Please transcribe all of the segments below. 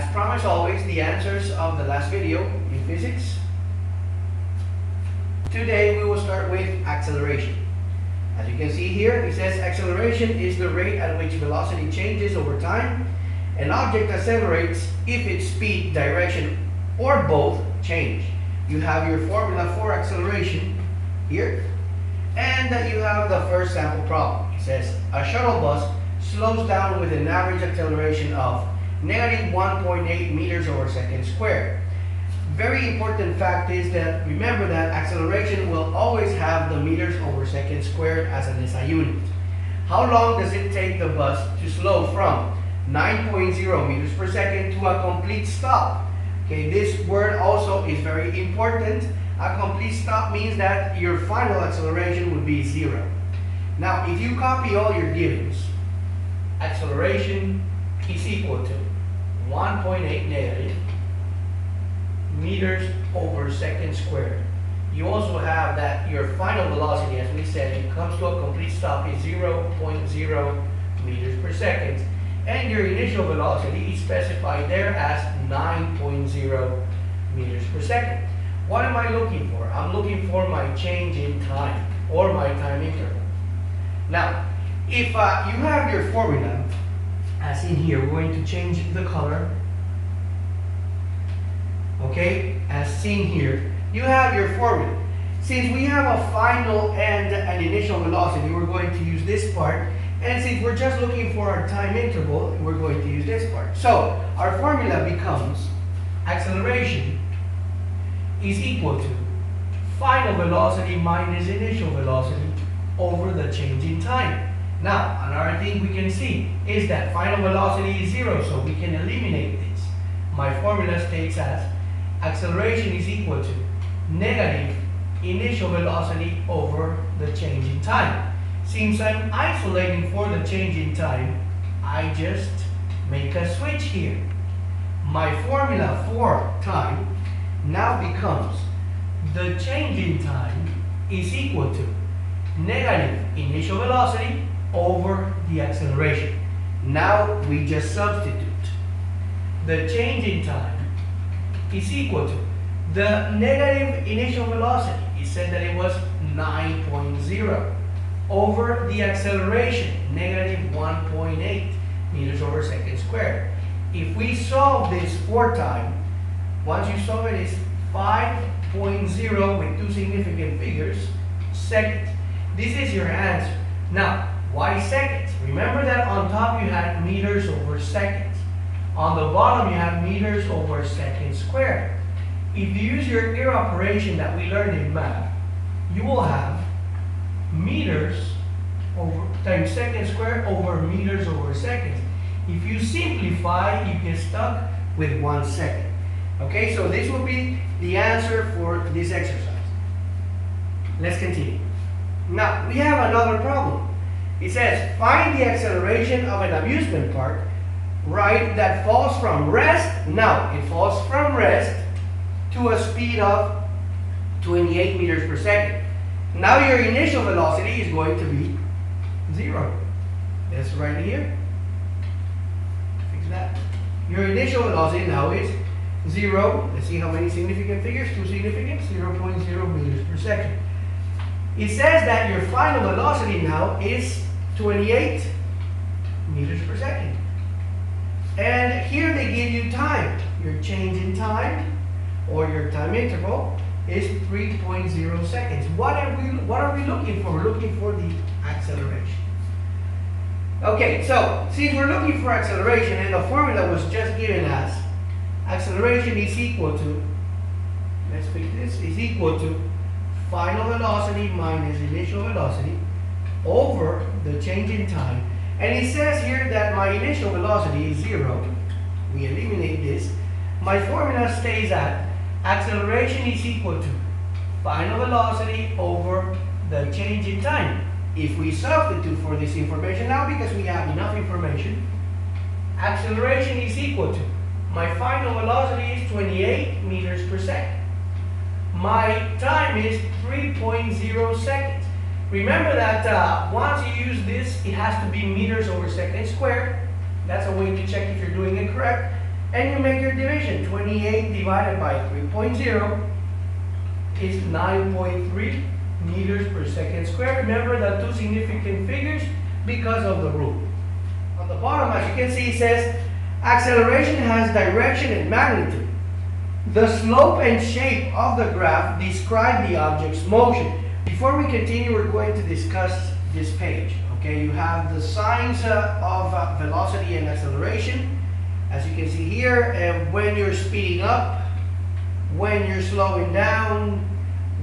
As promised always, the answers of the last video in physics. Today we will start with acceleration. As you can see here, it says acceleration is the rate at which velocity changes over time. An object accelerates if its speed, direction, or both change. You have your formula for acceleration here, and you have the first sample problem. It says a shuttle bus slows down with an average acceleration of negative 1.8 meters over second squared. Very important fact is that remember that acceleration will always have the meters over second squared as an SI unit. How long does it take the bus to slow from 9.0 meters per second to a complete stop? Okay, this word also is very important. A complete stop means that your final acceleration would be 0. Now, if you copy all your givens, acceleration is equal to 1.8 negative meters over second squared. You also have that your final velocity, as we said, it comes to a complete stop is 0.0 meters per second. And your initial velocity is specified there as 9.0 meters per second. What am I looking for? I'm looking for my change in time, or my time interval. Now, if you have your formula, as in here, we're going to change the color. Okay, as seen here, you have your formula. Since we have a final and an initial velocity, we're going to use this part. And since we're just looking for our time interval, we're going to use this part. So our formula becomes acceleration is equal to final velocity minus initial velocity over the change in time. Now, another thing we can see is that final velocity is 0, so we can eliminate this. My formula states as acceleration is equal to negative initial velocity over the change in time. Since I'm isolating for the change in time, I just make a switch here. My formula for time now becomes the change in time is equal to negative initial velocity over the acceleration. Now we just substitute. The change in time is equal to the negative initial velocity. It said that it was 9.0 over the acceleration, negative 1.8 meters over second squared. If we solve this for time, once you solve it, it's 5.0 with two significant figures, seconds. This is your answer. Now, why seconds? Remember that on top you had meters over seconds. On the bottom you have meters over second squared. If you use your ER operation that we learned in math, you will have meters over times second squared over meters over seconds. If you simplify, you get stuck with 1 second. Okay, so this will be the answer for this exercise. Let's continue. Now, we have another problem. It says, find the acceleration of an amusement park ride that falls from rest. Now, it falls from rest to a speed of 28 meters per second. Now your initial velocity is going to be 0. That's right here. Fix that. Your initial velocity now is 0. Let's see how many significant figures. Two significant, 0.0 meters per second. It says that your final velocity now is 28 meters per second. And here they give you time. Your change in time, or your time interval, is 3.0 seconds. What are we looking for? We're looking for the acceleration. Okay, so since we're looking for acceleration and the formula was just given us, acceleration is equal to, let's fix this, is equal to final velocity minus initial velocity over the change in time. And it says here that my initial velocity is 0. We eliminate this. My formula stays at acceleration is equal to final velocity over the change in time. If we substitute for this information now, because we have enough information, acceleration is equal to my final velocity is 28 meters per second. My time is 3.0 seconds. Remember that once you use this, it has to be meters over second squared. That's a way to check if you're doing it correct. And you make your division. 28 divided by 3.0 is 9.3 meters per second squared. Remember the two significant figures because of the rule. On the bottom, as you can see, it says acceleration has direction and magnitude. The slope and shape of the graph describe the object's motion. Before we continue, we're going to discuss this page. Okay, you have the signs of velocity and acceleration. As you can see here, when you're speeding up, when you're slowing down,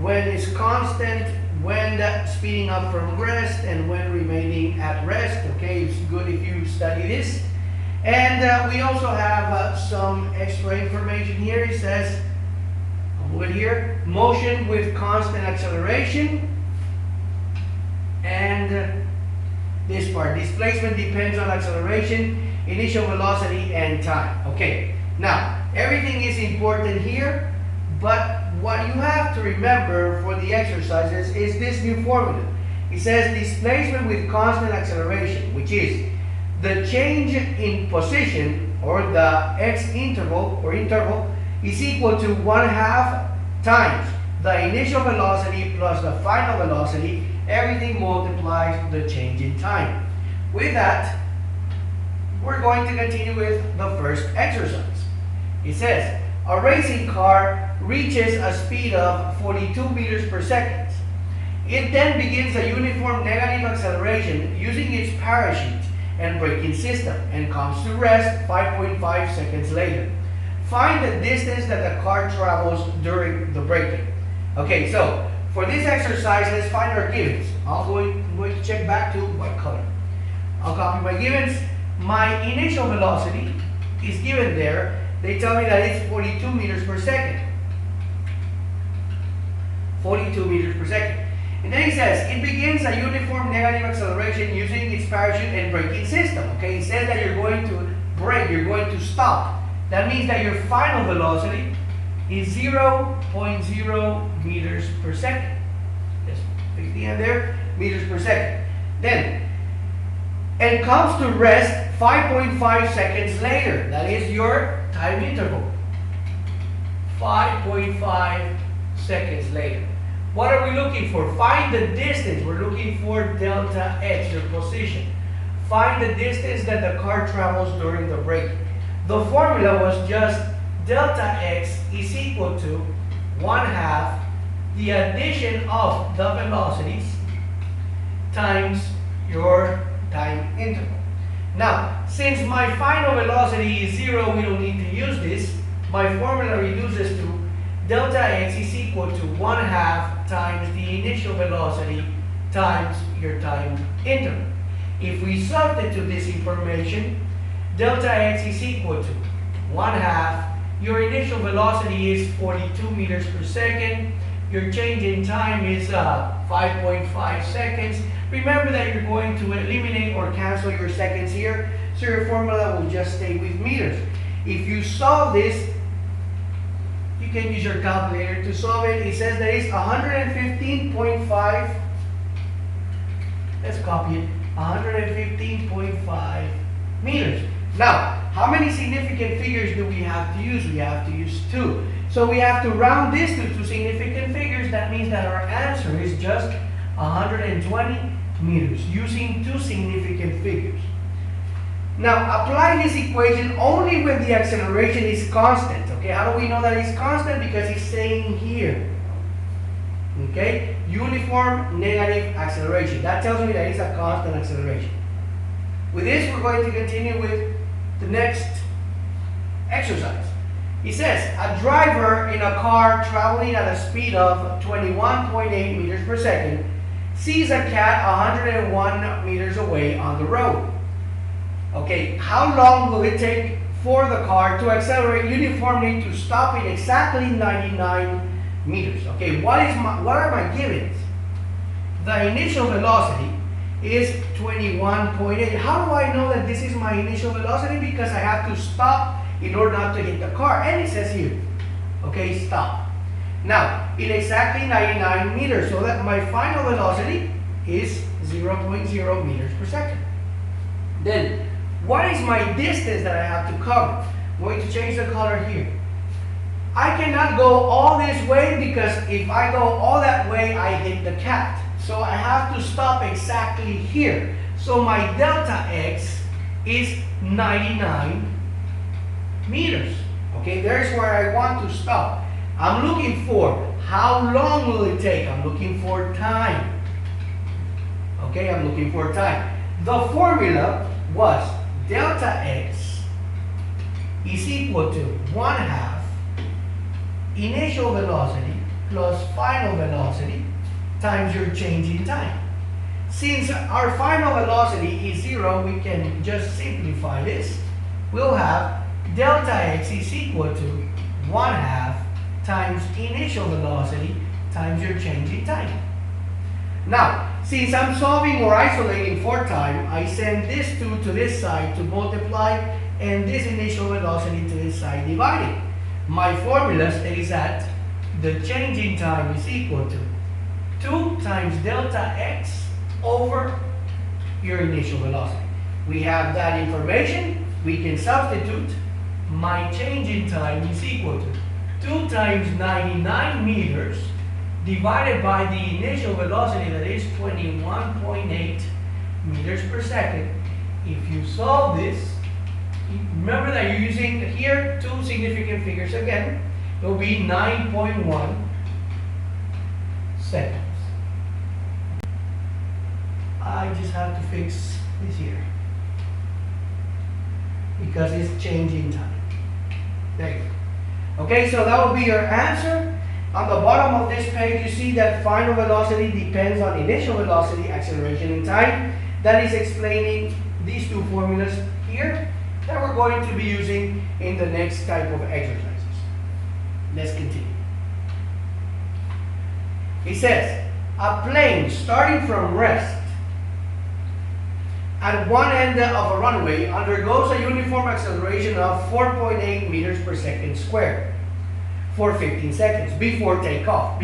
when it's constant, when speeding up from rest, and when remaining at rest. Okay, it's good if you study this. And we also have some extra information here. It says, I'll move it here, motion with constant acceleration. And this part, displacement depends on acceleration, initial velocity, and time. Okay, now everything is important here, but what you have to remember for the exercises is this new formula. It says displacement with constant acceleration, which is the change in position, or the x interval is equal to 1/2 times the initial velocity plus the final velocity. Everything multiplies the change in time. With that, we're going to continue with the first exercise. It says a racing car reaches a speed of 42 meters per second. It then begins a uniform negative acceleration using its parachute and braking system and comes to rest 5.5 seconds later. Find the distance that the car travels during the braking. Okay, so for this exercise, let's find our givens. I'm going to check back to what color. I'll copy my givens. My initial velocity is given there. They tell me that it's 42 meters per second. 42 meters per second. And then it says, it begins a uniform negative acceleration using its parachute and braking system. Okay, it says that you're going to brake, you're going to stop. That means that your final velocity is 0.0 meters per second. Just fix the end there, meters per second. Then, and comes to rest 5.5 seconds later. That is your time interval. 5.5 seconds later. What are we looking for? Find the distance. We're looking for delta x, your position. Find the distance that the car travels during the braking. The formula was just delta x is equal to 1/2 the addition of the velocities times your time interval. Now, since my final velocity is 0, we don't need to use this. My formula reduces to delta x is equal to 1/2 times the initial velocity times your time interval. If we substitute this information, delta x is equal to 1/2. Your initial velocity is 42 meters per second. Your change in time is 5.5 seconds. Remember that you're going to eliminate or cancel your seconds here, so your formula will just stay with meters. If you solve this, you can use your calculator to solve it. It says that it's 115.5. Let's copy it. 115.5 meters. Now, how many significant figures do we have to use? We have to use 2. So we have to round this to 2 significant figures. That means that our answer is just 120 meters using 2 significant figures. Now, apply this equation only when the acceleration is constant. Okay, how do we know that it's constant? Because it's saying here. Okay, uniform negative acceleration. That tells me that it's a constant acceleration. With this, we're going to continue with the next exercise. It says, a driver in a car traveling at a speed of 21.8 meters per second sees a cat 101 meters away on the road. Okay, how long will it take for the car to accelerate uniformly to stop in exactly 99 meters? Okay, what are my givens? The initial velocity is 21.8. How do I know that this is my initial velocity? Because I have to stop in order not to hit the car. And it says here, okay, stop. Now, in exactly 99 meters, so that my final velocity is 0.0 meters per second. Then, what is my distance that I have to cover? I'm going to change the color here. I cannot go all this way because if I go all that way, I hit the cat. So I have to stop exactly here. So my delta x is 99 meters. Okay, there's where I want to stop. I'm looking for how long will it take. I'm looking for time. Okay, I'm looking for time. The formula was delta x is equal to 1/2 initial velocity plus final velocity times your change in time. Since our final velocity is 0, we can just simplify this. We'll have delta x is equal to 1/2 times initial velocity times your change in time. Now, since I'm solving or isolating for time, I send this 2 to this side to multiply and this initial velocity to this side divided. My formula states that the change in time is equal to 2 times delta x over your initial velocity. We have that information. We can substitute. My change in time is equal to 2 times 99 meters divided by the initial velocity, that is 21.8 meters per second. If you solve this, remember that you're using here 2 significant figures again. It will be 9.1 seconds. I just have to fix this here because it's changing time. There you go. Okay, so that will be your answer. On the bottom of this page, you see that final velocity depends on initial velocity, acceleration, and time. That is explaining these 2 formulas here that we're going to be using in the next type of exercises. Let's continue. It says, a plane starting from rest at one end of a runway undergoes a uniform acceleration of 4.8 meters per second squared for 15 seconds before takeoff.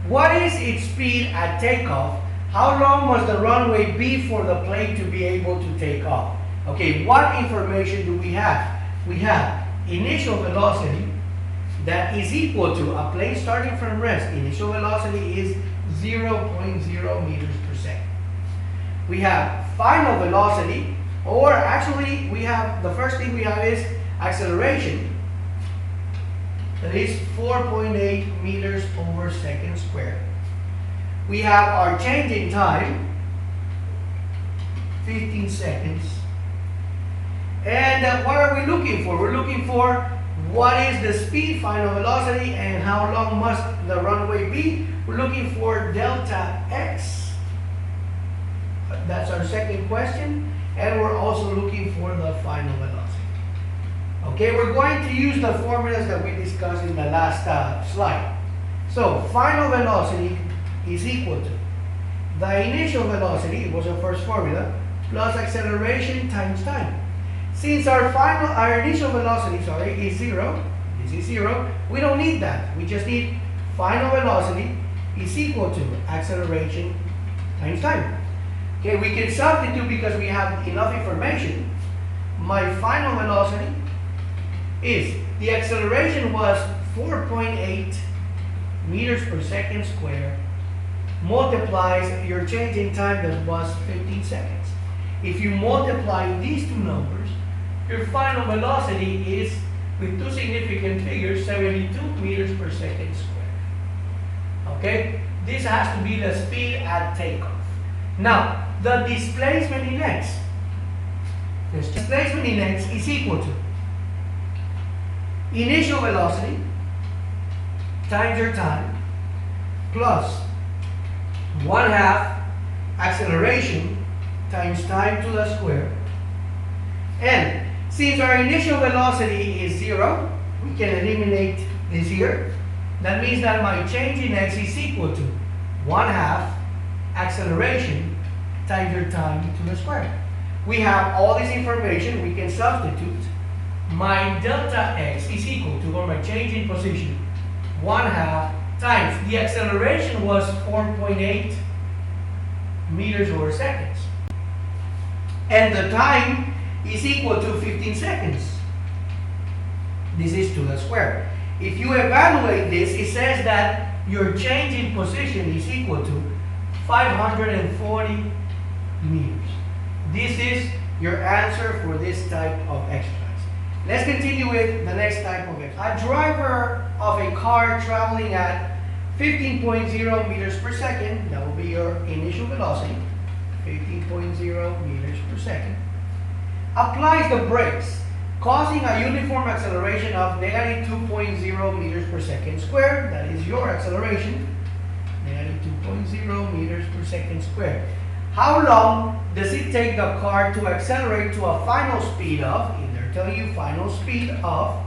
What is its speed at takeoff? How long must the runway be for the plane to be able to take off? Okay, what information do we have? We have initial velocity that is equal to a plane starting from rest. Initial velocity is 0.0 meters per second. We have final velocity, or actually we have, the first thing we have is acceleration. That is 4.8 meters over second squared. We have our change in time, 15 seconds. And what are we looking for? We're looking for what is the speed, final velocity, and how long must the runway be. We're looking for delta x. That's our second question. And we're also looking for the final velocity. Okay, we're going to use the formulas that we discussed in the last slide. So, final velocity is equal to the initial velocity, it was our first formula, plus acceleration times time. Since our initial velocity, is 0, this is 0, we don't need that. We just need final velocity is equal to acceleration times time. Okay, we can substitute because we have enough information. My final velocity is, the acceleration was 4.8 meters per second squared, multiplies your change in time that was 15 seconds. If you multiply these 2 numbers, your final velocity is, with 2 significant figures, 72 meters per second squared. Okay? This has to be the speed at takeoff. Now, the displacement in x. The displacement in x is equal to initial velocity times your time plus 1/2 acceleration times time to the square. And since our initial velocity is 0, we can eliminate this here. That means that my change in x is equal to 1/2 acceleration times your time to the square. We have all this information. We can substitute. My delta x is equal to, or my change in position, 1/2 times, the acceleration was 4.8 meters over seconds. And the time is equal to 15 seconds. This is to the square. If you evaluate this, it says that your change in position is equal to 540 meters. This is your answer for this type of exercise. Let's continue with the next type of exercise. A driver of a car traveling at 15.0 meters per second, that will be your initial velocity, 15.0 meters per second, applies the brakes, causing a uniform acceleration of negative 2.0 meters per second squared. That is your acceleration, negative 2.0 meters per second squared. How long does it take the car to accelerate to a final speed of, and they're telling you final speed of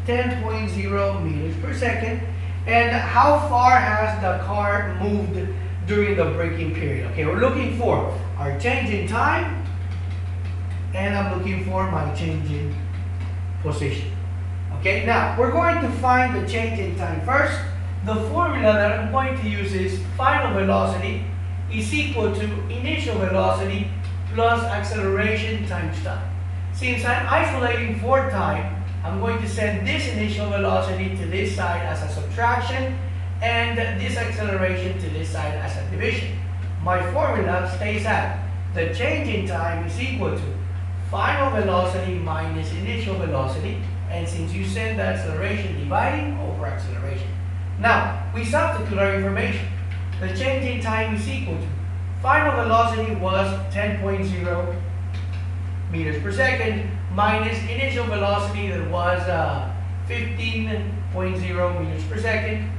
10.0 meters per second, and how far has the car moved during the braking period? Okay, we're looking for our change in time, and I'm looking for my change in position. Okay, now we're going to find the change in time first. The formula that I'm going to use is final velocity is equal to initial velocity plus acceleration times time. Since I'm isolating for time, I'm going to send this initial velocity to this side as a subtraction and this acceleration to this side as a division. My formula stays at the change in time is equal to final velocity minus initial velocity, and since you send the acceleration, dividing over acceleration. Now, we substitute our information. The change in time is equal to final velocity was 10.0 meters per second minus initial velocity that was 15.0 meters per second,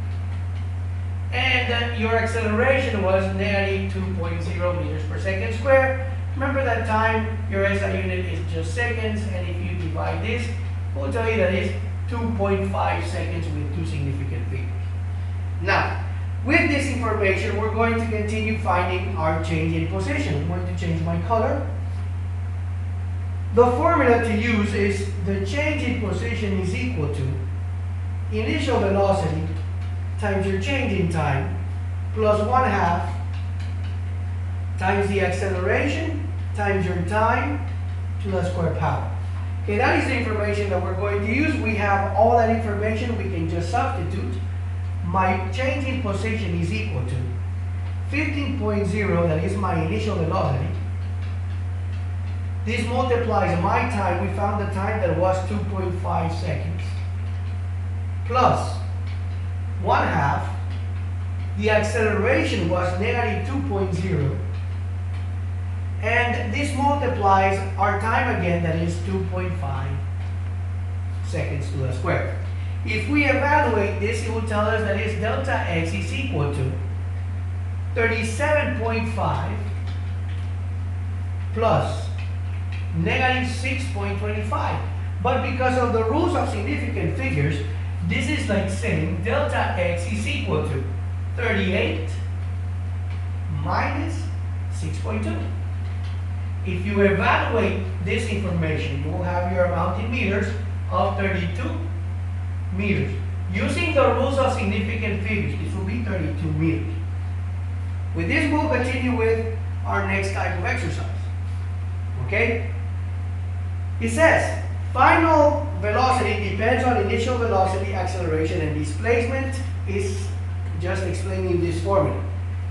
and your acceleration was negative 2.0 meters per second squared. Remember that time, your SI unit is just seconds, and if you divide this, it will tell you that it's 2.5 seconds with two significant figures. Now, with this information, we're going to continue finding our change in position. I'm going to change my color. The formula to use is the change in position is equal to initial velocity times your change in time plus 1/2 times the acceleration times your time to the square power. Okay, that is the information that we're going to use. We have all that information. We can just substitute. My change in position is equal to 15.0, that is my initial velocity. This multiplies my time. We found the time that was 2.5 seconds. Plus 1/2. The acceleration was negative 2.0. And this multiplies our time again, that is 2.5 seconds to the square. If we evaluate this, it will tell us that its delta x is equal to 37.5 plus negative 6.25. But because of the rules of significant figures, this is like saying delta x is equal to 38 minus 6.2. If you evaluate this information, you will have your amount in meters of 32 meters. Using the rules of significant figures, this will be 32 meters. With this, we'll continue with our next type of exercise. Okay? It says, final velocity depends on initial velocity, acceleration, and displacement. Is just explaining this formula.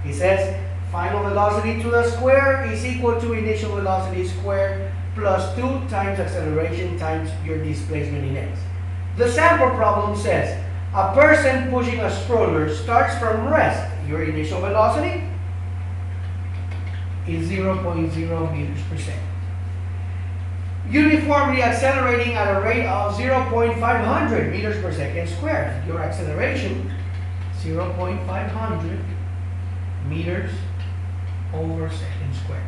It says, final velocity to the square is equal to initial velocity squared plus 2 times acceleration times your displacement in x. The sample problem says, a person pushing a stroller starts from rest. Your initial velocity is 0.0 meters per second. Uniformly accelerating at a rate of 0.500 meters per second squared. Your acceleration, 0.500 meters over second squared.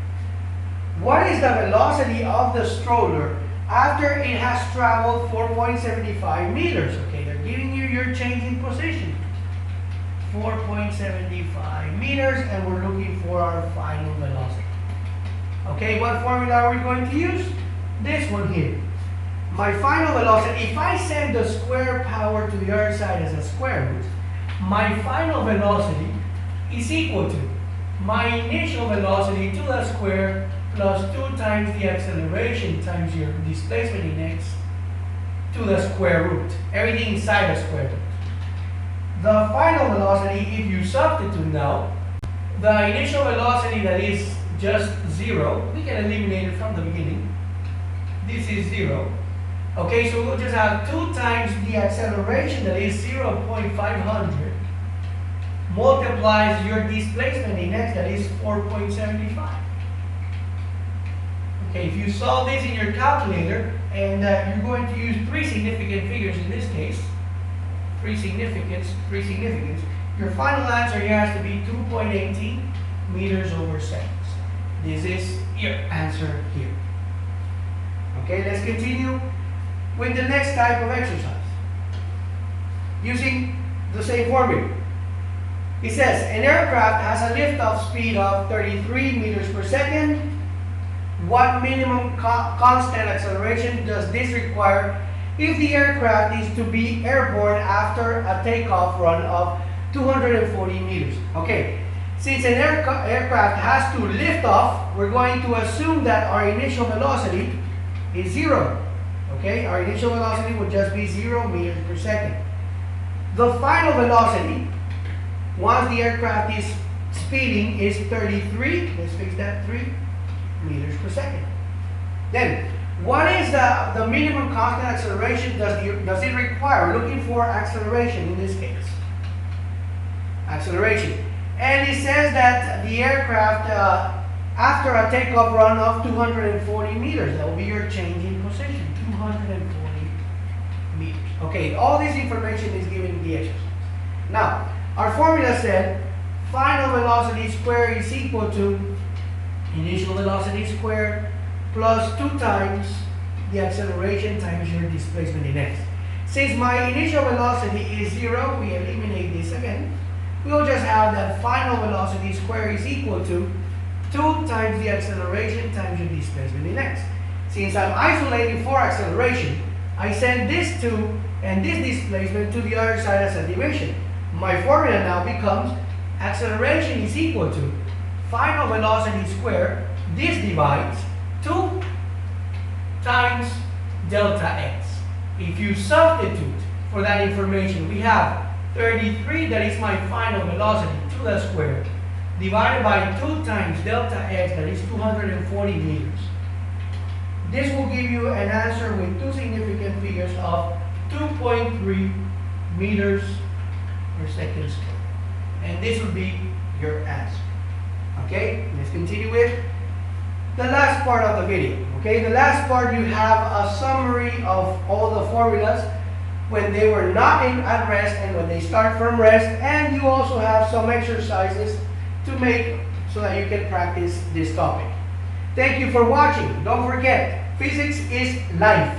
What is the velocity of the stroller after it has traveled 4.75 meters? Okay, they're giving you your change in position. 4.75 meters, and we're looking for our final velocity. Okay, what formula are we going to use? This one here. My final velocity, if I send the square power to the other side as a square root, my final velocity is equal to my initial velocity to the square plus 2 times the acceleration times your displacement in x to the square root. Everything inside the square root. The final velocity, if you substitute now, the initial velocity that is just 0, we can eliminate it from the beginning. This is 0. Okay, so we'll just have 2 times the acceleration, that is 0.500, multiplies your displacement in x, that is 4.75. Okay, if you solve this in your calculator, and you're going to use 3 significant figures in this case, 3 significance, your final answer here has to be 2.18 meters over seconds. This is your answer here. Okay, let's continue with the next type of exercise. Using the same formula. It says, an aircraft has a liftoff speed of 33 meters per second. What minimum constant acceleration does this require if the aircraft is to be airborne after a takeoff run of 240 meters? Okay, since an aircraft has to lift off, we're going to assume that our initial velocity is 0. Okay, our initial velocity would just be 0 meters per second. The final velocity, once the aircraft is speeding, is 33, let's fix that, 3 meters per second. Then, what is the minimum constant acceleration does it require? We're looking for acceleration in this case. Acceleration. And it says that the aircraft, after a takeoff run of 240 meters, that will be your change in position, 240 meters. Okay, all this information is given in the exercise. Now, our formula said final velocity squared is equal to initial velocity squared plus 2 times the acceleration times your displacement in x. Since my initial velocity is 0, we eliminate this again. We'll just have that final velocity squared is equal to 2 times the acceleration times your displacement in x. Since I'm isolating for acceleration, I send this 2 and this displacement to the other side as a division. My formula now becomes acceleration is equal to final velocity squared, this divides 2 times delta x. If you substitute for that information, we have 33, that is my final velocity, to the square, divided by 2 times delta x, that is 240 meters. This will give you an answer with 2 significant figures of 2.3 meters per second squared. And this will be your answer. Okay, let's continue with the last part of the video. Okay, the last part, you have a summary of all the formulas when they were not at rest and when they start from rest, and you also have some exercises to make so that you can practice this topic. Thank you for watching. Don't forget, physics is life.